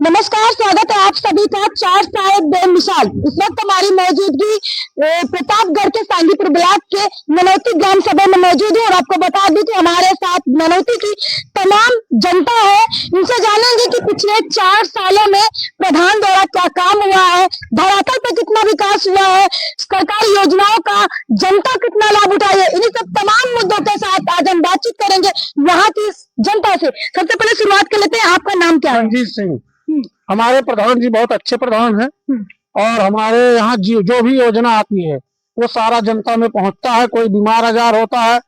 नमस्कार, स्वागत है आप सभी का चार साल बेमिसाल। इस वक्त हमारी मौजूदगी प्रतापगढ़ के सांगीपुर ब्लॉक के मनौती ग्राम सभा में मौजूद है और आपको बता दूं कि हमारे साथ मनौती की तमाम जनता है। इनसे जानेंगे कि पिछले 4 सालों में प्रधान द्वारा क्या काम हुआ है, धरातल पे कितना विकास हुआ है, सरकारी योजनाओं का जनता कितना लाभ उठाई है। इन्हीं सब तमाम मुद्दों के साथ आज हम बातचीत करेंगे यहाँ की जनता से। सबसे पहले शुरुआत कर लेते हैं, आपका नाम क्या है? रणजीत सिंह। हमारे प्रधान जी बहुत अच्छे प्रधान हैं और हमारे यहाँ जो भी योजना आती है वो सारा जनता में पहुँचता है। कोई बीमार आजार होता है,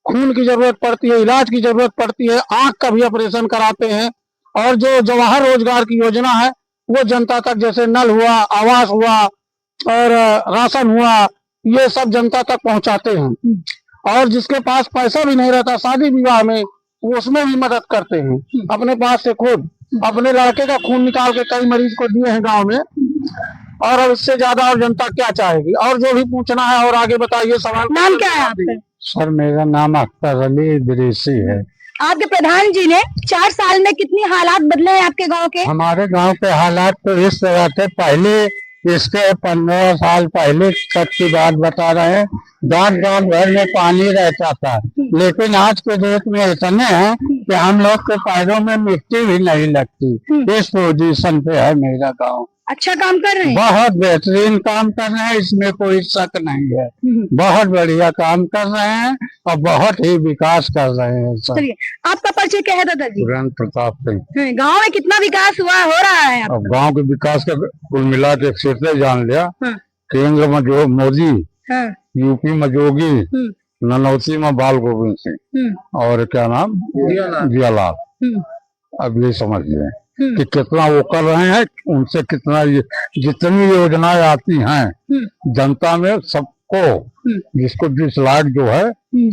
खून की जरूरत पड़ती है, इलाज की जरूरत पड़ती है, आंख का भी ऑपरेशन कराते हैं। और जो जवाहर रोजगार की योजना है वो जनता तक, जैसे नल हुआ, आवास हुआ और राशन हुआ, ये सब जनता तक पहुँचाते हैं। और जिसके पास पैसा भी नहीं रहता शादी विवाह में, वो उसमें भी मदद करते हैं। अपने पास से खुद अपने लड़के का खून निकाल के कई मरीज को दिए हैं गांव में। और अब इससे ज्यादा और जनता क्या चाहेगी? और जो भी पूछना है और आगे बताइए सवाल। नाम क्या है आपका? सर मेरा नाम अख्तर अली इदरीसी है। आपके प्रधान जी ने 4 साल में कितनी हालात बदले हैं आपके गांव के? हमारे गांव के हालात तो इस तरह थे, पहले इसके 15 साल पहले तक की बात बता रहे हैं। गांव भर में पानी रहता था, लेकिन आज के डेट में इतने हैं कि हम लोग के पैरों में मिट्टी भी नहीं लगती। इस पोजीशन पे है मेरा गांव। अच्छा काम कर रहे हैं? बहुत बेहतरीन काम कर रहे हैं, इसमें कोई शक नहीं है। बहुत बढ़िया काम कर रहे हैं और बहुत ही विकास कर रहे हैं सर। चलिए, आपका परिचय क्या है दादाजी? प्रताप सिंह। गांव में कितना विकास हुआ हो रहा है? अब गांव के विकास का कुल मिला के क्षेत्र जान लिया। केंद्र में जो मोदी, यूपी में जोगी, ननौती में बाल गोविंद सिंह और क्या नाम जियालाल। अब ये समझिए कि कितना वो कर रहे हैं, उनसे कितना जितनी योजनाएं आती हैं जनता में सबको, जिसको 20 लाख जो है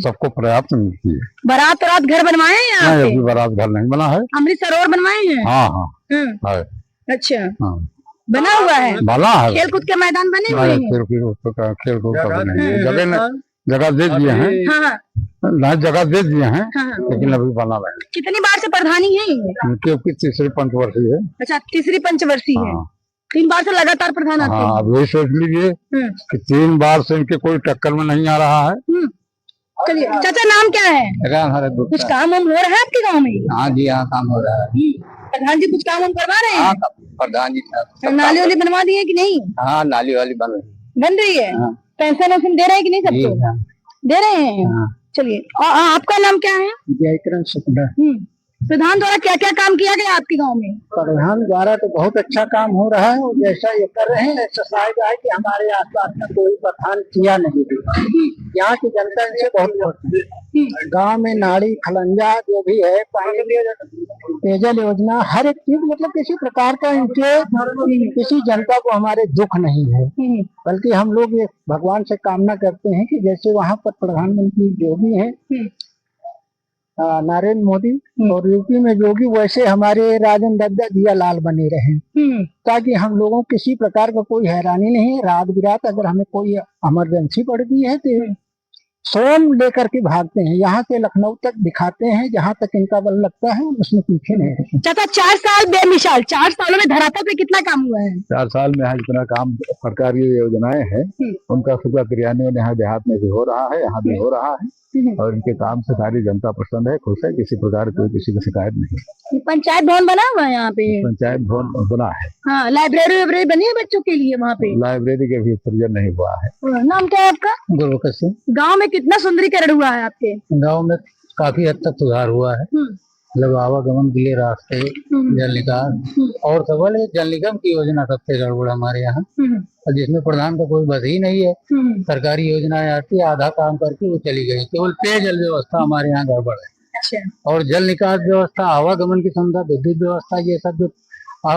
सबको पर्याप्त मिलती है। बारात घर बनवाए हैं? नहीं, अभी बारात घर नहीं बना है। अमृत सरोवर बनवाए हैं? हाँ है। अच्छा, बना हुआ है? बना है। खेल कूद के मैदान बने हुए हैं? खेल कूद का नहीं, जगह दे दिए हैं। जगह दे दिए हैं, लेकिन अभी बना रहे हैं। कितनी बार से प्रधानी है? क्योंकि तीसरी पंचवर्षीय है। अच्छा, तीसरी पंचवर्षीय है। 3 बार से लगातार प्रधान आते हैं। अब यही सोच लीजिए कि 3 बार से इनके कोई टक्कर में नहीं आ रहा है। चलिए, चाचा नाम क्या है? कुछ काम हो रहा है आपके गाँव में? हाँ जी, हाँ काम हो रहा है। प्रधान जी कुछ काम करवा रहे हैं? प्रधान जी नाली वाली बनवा दी है कि नहीं? हाँ, नाली वाली बन रही है। पेंशन वेंशन दे रहे हैं कि नहीं सबको? दे रहे हैं। चलिए, आपका नाम क्या है? जयकरण शुक्ला। प्रधान द्वारा क्या क्या काम किया गया आपके गांव में? प्रधान द्वारा तो बहुत अच्छा काम हो रहा है और जैसा ये कर रहे हैं ऐसा है कि हमारे आसपास में कोई प्रधान किया नहीं। यहाँ की जनता इनसे बहुत खुश है। गाँव में नाली खलंजा जो भी है, पानी पेयजल योजना, हर एक चीज, मतलब किसी प्रकार का इनके किसी जनता को हमारे दुख नहीं है। बल्कि हम लोग ये भगवान से कामना करते हैं कि जैसे वहाँ पर प्रधानमंत्री योगी हैं नरेंद्र मोदी और यूपी में जोगी, वैसे हमारे राजेंद्र दद्दा जियालाल बने रहे, ताकि हम लोगों किसी प्रकार का कोई हैरानी नहीं है। रात बिरात अगर हमें कोई इमरजेंसी पड़ती है तो स्वयं लेकर के भागते हैं, यहाँ से लखनऊ तक दिखाते हैं, जहाँ तक इनका बल लगता है उसमें पीछे नहीं। चाचा 4 साल बेमिसाल, 4 सालों में धरातल पे कितना काम हुआ है? 4 साल में यहाँ जितना काम सरकारी योजनाएं हैं उनका सुबह क्रियान्वयन यहाँ देहात में भी हो रहा है, यहाँ भी हो रहा है और इनके काम से सारी जनता पसंद है, खुश है। किसी प्रकार की किसी की शिकायत नहीं। पंचायत भवन बना हुआ है यहाँ पे? पंचायत भवन बना है। हाँ, लाइब्रेरी बनी है बच्चों के लिए वहाँ पे? लाइब्रेरी के भी सृजन नहीं हुआ है। नाम क्या है आपका? गुरुबख्श सिंह। गाँव में कितना सुंदरीकरण हुआ है आपके? गाँव में काफी हद तक सुधार हुआ है। मतलब आवागमन के लिए रास्ते, जल निकास और सबल जल निगम की योजना सबसे गड़बड़ हमारे यहाँ, और जिसमें प्रधान का कोई बस ही नहीं है। सरकारी योजनाएं आती है, आधा काम करके वो चली गई। केवल पेयजल व्यवस्था हमारे यहाँ गड़बड़ है। अच्छा। और जल निकास व्यवस्था, आवागमन की सुविधा, विद्युत व्यवस्था, ये सब जो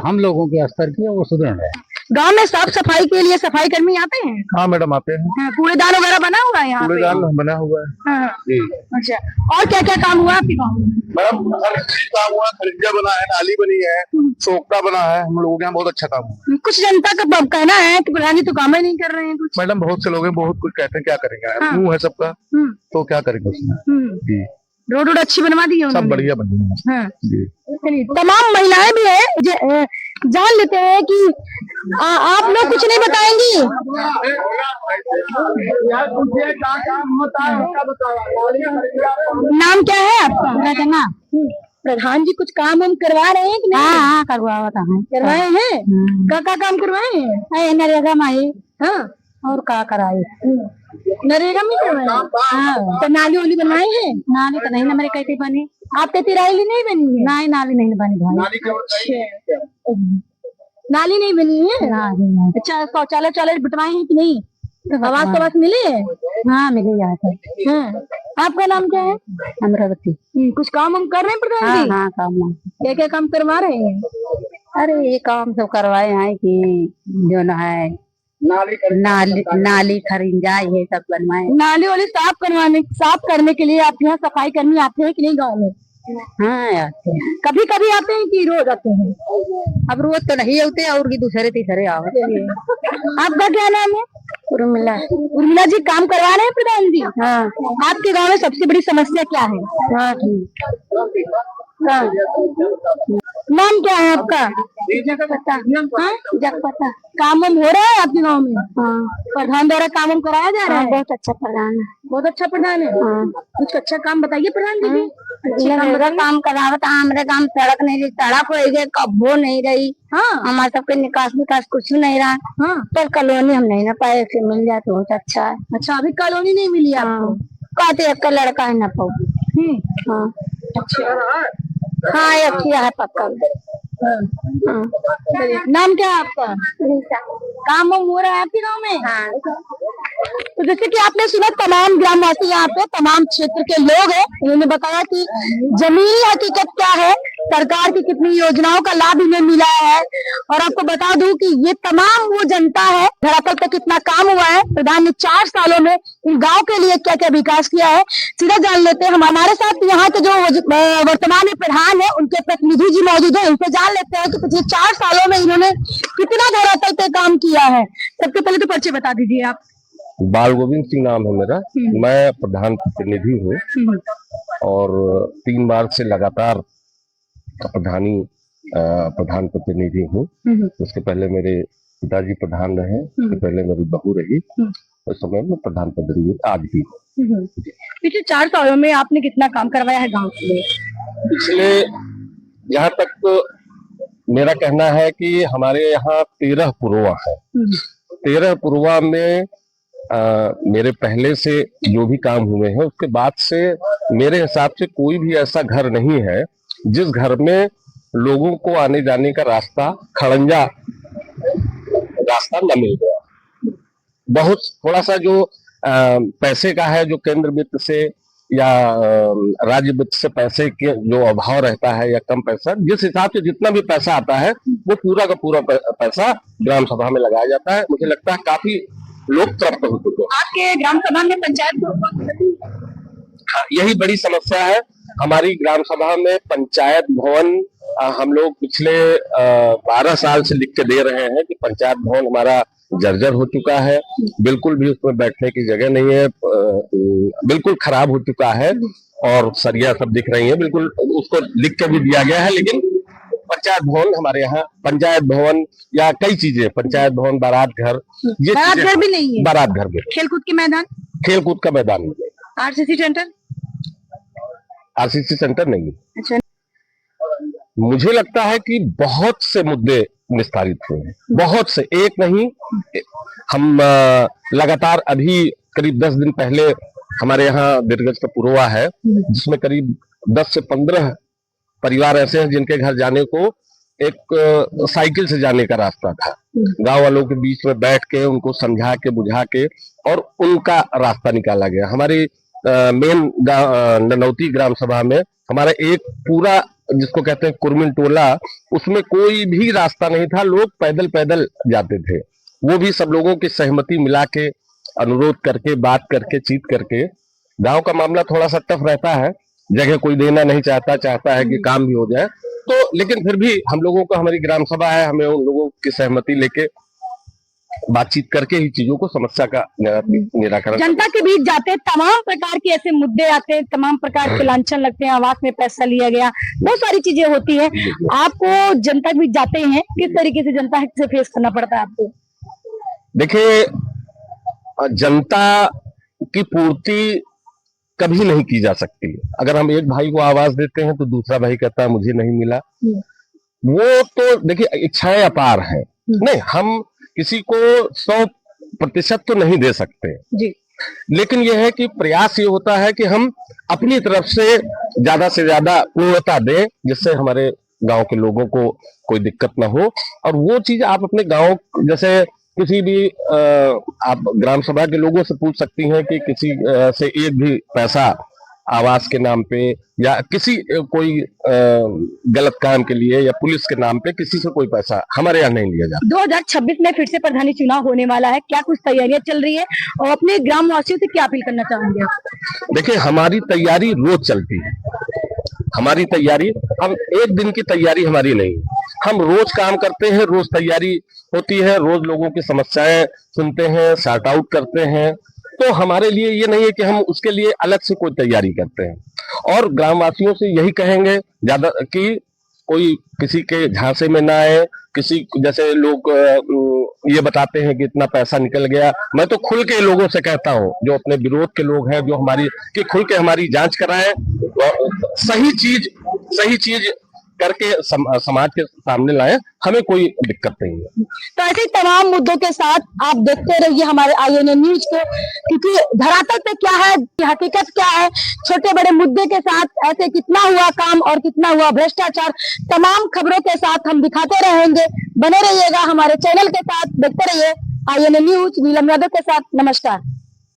हम लोगों के स्तर की है वो सुदृढ़ है। गांव में साफ सफाई के लिए सफाई कर्मी आते हैं? हाँ मैडम, आते हैं। कूड़ेदान वगैरह बना हुआ है यहाँ पे? कूड़ेदान बना हुआ है। जी। अच्छा, और क्या क्या काम हुआ आपके गाँव में? मैडम काम हुआ, खरिजा बना है, नाली बनी है, सोखता बना है। हम लोगों के यहाँ बहुत अच्छा काम हुआ। कुछ जनता का कहना है कि प्रधान जी तो काम ही नहीं कर रहे हैं कुछ। मैडम बहुत से लोग हैं, बहुत कुछ कहते हैं, क्या करेंगे, मुंह है सबका, तो क्या करेंगे उसमें। जी। रोड अच्छी बनवा दी है सब बढ़िया बढ़िया। हाँ। जी। चलिए, तमाम महिलाएं भी है, जान लेते हैं कि आप लोग कुछ नहीं बताएंगी। नाम क्या है आपका? रचना। प्रधान जी कुछ काम हम करवा रहे हैं कि नहीं? हाँ करवाए हैं। क्या काम करवाए हैं? नरेगा में आई। हाँ, और क्या कराए? नरेगा में करवाए। हाँ, तो नाली वाली बनवाए हैं? नाली तो नहीं, हमारे कहते बनी। आपके तिराइली नहीं बनी है? नहीं, नाली नहीं बनी भाई। नाली नहीं बनी है? अच्छा, शौचालय बिठवाए हैं कि नहीं? आवास मिले? हाँ मिले जाते। हाँ, आपका नाम क्या है? अमरावती। कुछ काम हम कर रहे हैं प्रधान जी? हाँ काम। क्या क्या काम करवा रहे हैं? अरे ये काम सब करवाए हैं कि जो ना है नाली खरिंजा ये सब बनवाए। नाली वाली साफ करने के लिए आप यहाँ सफाई कर्मी आते हैं कि नहीं गाँव में? हाँ आते हैं, कभी कभी आते हैं कि रोज आते हैं? अब रोज तो नहीं आते और भी दूसरे तीसरे आते हैं। आपका क्या नाम है? उर्मिला। उर्मिला जी काम करवा रहे हैं प्रधान जी? हाँ। आपके गांव में सबसे बड़ी समस्या क्या है? हाँ नाम क्या है आपका? जगपता। काम वाम हो रहा है आपके गांव में? हाँ। प्रधान द्वारा काम वाम कराया जा रहा है? बहुत अच्छा प्रधान है। बहुत अच्छा प्रधान है। हाँ। कुछ अच्छा काम बताइए प्रधान जी। काम करावत हमारे काम सड़क नहीं रही, सड़क हो गई कब्बो नहीं रही। हाँ। हमारे सबके निकास कुछ नहीं रहा। हाँ। पर कॉलोनी हम नहीं ना पाए, से मिल जाए तो बहुत अच्छा है। अच्छा, अभी कॉलोनी नहीं मिली आपको? कहते एक लड़का है ना पाऊ। हाँ अच्छा। हाँ अच्छी है पक्का। नाम क्या है आपका? काम हो रहा है आपके गाँव में? हाँ। तो जैसे कि आपने सुना, तमाम ग्रामवासी यहाँ पे तमाम क्षेत्र के लोग हैं, उन्होंने बताया कि जमीनी हकीकत क्या है, सरकार की कितनी योजनाओं का लाभ इन्हें मिला है। और आपको बता दूं कि ये तमाम वो जनता है, धरातल पे कितना काम हुआ है, प्रधान ने 4 सालों में इन गाँव के लिए क्या क्या विकास किया है, सीधा जान लेते हैं। हमारे साथ यहाँ के जो वर्तमान में प्रधान है, उनके प्रतिनिधि जी मौजूद है, उनसे जान लेते हैं कि पिछले 4 सालों में इन्होंने कितना धरातल पे काम किया है। सबसे पहले तो परिचय बता दीजिए आप। बाल गोविंद सिंह नाम है मेरा। मैं प्रधान प्रतिनिधि हूँ और 3 बार से लगातार प्रधान प्रतिनिधि हूँ। उसके पहले मेरे पिताजी प्रधान रहे, उसके पहले मेरी बहू रही, उस समय में प्रधान प्रतिनिधि आज भी। पिछले 4 सालों में आपने कितना काम करवाया है गाँव के लिए? पिछले यहाँ तक तो मेरा कहना है कि हमारे यहाँ 13 पुरवा है। 13 पुरवा में मेरे पहले से जो भी काम हुए हैं उसके बाद से मेरे हिसाब से कोई भी ऐसा घर नहीं है जिस घर में लोगों को आने जाने का रास्ता खड़ंजा रास्ता न मिल गया। बहुत थोड़ा सा जो पैसे का है, जो केंद्र वित्त से या राज्य वित्त से पैसे के जो अभाव रहता है या कम पैसा, जिस हिसाब से जितना भी पैसा आता है वो पूरा का पूरा पैसा ग्राम सभा में लगाया जाता है। मुझे लगता है काफी लोग तृप्त हो चुके हैं। आपके ग्राम सभा में पंचायत हाँ, यही बड़ी समस्या है हमारी ग्राम सभा में। पंचायत भवन हम लोग पिछले 12 साल से लिख के दे रहे हैं कि पंचायत भवन हमारा जर्जर हो चुका है, बिल्कुल भी उसमें बैठने की जगह नहीं है, बिल्कुल खराब हो चुका है और सरिया सब दिख रही है, बिल्कुल उसको लिख के भी दिया गया है। लेकिन पंचायत भवन हमारे यहाँ, पंचायत भवन या कई चीजें, पंचायत भवन, बारात घर, ये बारात घर भी नहीं है। बारात घर भी, खेलकूद के मैदान, खेलकूद का मैदान नहीं, आरसीसी सेंटर, आरसीसी सेंटर नहीं। अच्छा। मुझे लगता है कि बहुत से मुद्दे निस्तारित हुए हैं, बहुत से, एक नहीं। हम लगातार अभी करीब 10 दिन पहले हमारे यहाँ बिरगज का पुरवा है जिसमें करीब 10 से 15 परिवार ऐसे हैं जिनके घर जाने को एक साइकिल से जाने का रास्ता था। गांव वालों के बीच में बैठ के उनको समझा के बुझा के और उनका रास्ता निकाला गया। हमारी मेन ननौती ग्राम सभा में हमारा एक पूरा जिसको कहते हैं कुरमिन टोला, उसमें कोई भी रास्ता नहीं था, लोग पैदल पैदल जाते थे। वो भी सब लोगों की सहमति मिला के, अनुरोध करके, बात करके, चीत करके। गांव का मामला थोड़ा सा टफ रहता है, जगह कोई देना नहीं चाहता है कि काम भी हो जाए तो, लेकिन फिर भी हम लोगों को, हमारी ग्राम सभा है, हमें उन लोगों की सहमति लेके बातचीत करके ही चीजों को समस्या का निराकरण। जनता के बीच जाते तमाम प्रकार के ऐसे मुद्दे आते हैं, तमाम प्रकार के लांछन लगते हैं, आवास में पैसा लिया गया, बहुत सारी चीजें होती है। आपको जनता के बीच जाते हैं, किस तरीके से जनता से फेस करना पड़ता है आपको? देखिए, जनता की पूर्ति कभी नहीं की जा सकती। अगर हम एक भाई को आवाज देते हैं तो दूसरा भाई कहता है मुझे नहीं मिला। वो तो देखिए इच्छाएं अपार है, नहीं हम किसी को 100% तो नहीं दे सकते जी, लेकिन यह है कि प्रयास ये होता है कि हम अपनी तरफ से ज्यादा पूर्णता दें, जिससे हमारे गांव के लोगों को कोई दिक्कत ना हो। और वो चीज आप अपने गांव, जैसे किसी भी आप ग्राम सभा के लोगों से पूछ सकती हैं कि किसी से एक भी पैसा आवास के नाम पे या किसी कोई गलत काम के लिए या पुलिस के नाम पे किसी से कोई पैसा हमारे यहाँ नहीं लिया जाता। 2026 में फिर से प्रधानी चुनाव होने वाला है, क्या कुछ तैयारियां चल रही है और अपने ग्राम वासियों से क्या अपील करना चाहेंगे? देखिए, हमारी तैयारी रोज चलती है। हमारी तैयारी, हम एक दिन की तैयारी हमारी नहीं, हम रोज काम करते हैं, रोज तैयारी होती है, रोज लोगों की समस्याएं सुनते हैं, सॉर्ट आउट करते हैं। तो हमारे लिए ये नहीं है कि हम उसके लिए अलग से कोई तैयारी करते हैं। और ग्रामवासियों से यही कहेंगे ज्यादा कि कोई किसी के झांसे में ना आए। किसी जैसे लोग ये बताते हैं कि इतना पैसा निकल गया, मैं तो खुल के लोगों से कहता हूं, जो अपने विरोध के लोग हैं, जो हमारी कि खुल के हमारी जांच कराएं और सही चीज करके समाज के सामने लाएं, हमें कोई दिक्कत नहीं है। तो ऐसे तमाम मुद्दों के साथ आप देखते रहिए हमारे INA न्यूज को, क्योंकि धरातल पे क्या है, हकीकत क्या है, छोटे बड़े मुद्दे के साथ ऐसे कितना हुआ काम और कितना हुआ भ्रष्टाचार, तमाम खबरों के साथ हम दिखाते रहेंगे। बने रहिएगा हमारे चैनल के साथ, देखते रहिए INA न्यूज। नीलम यादव के साथ, नमस्कार।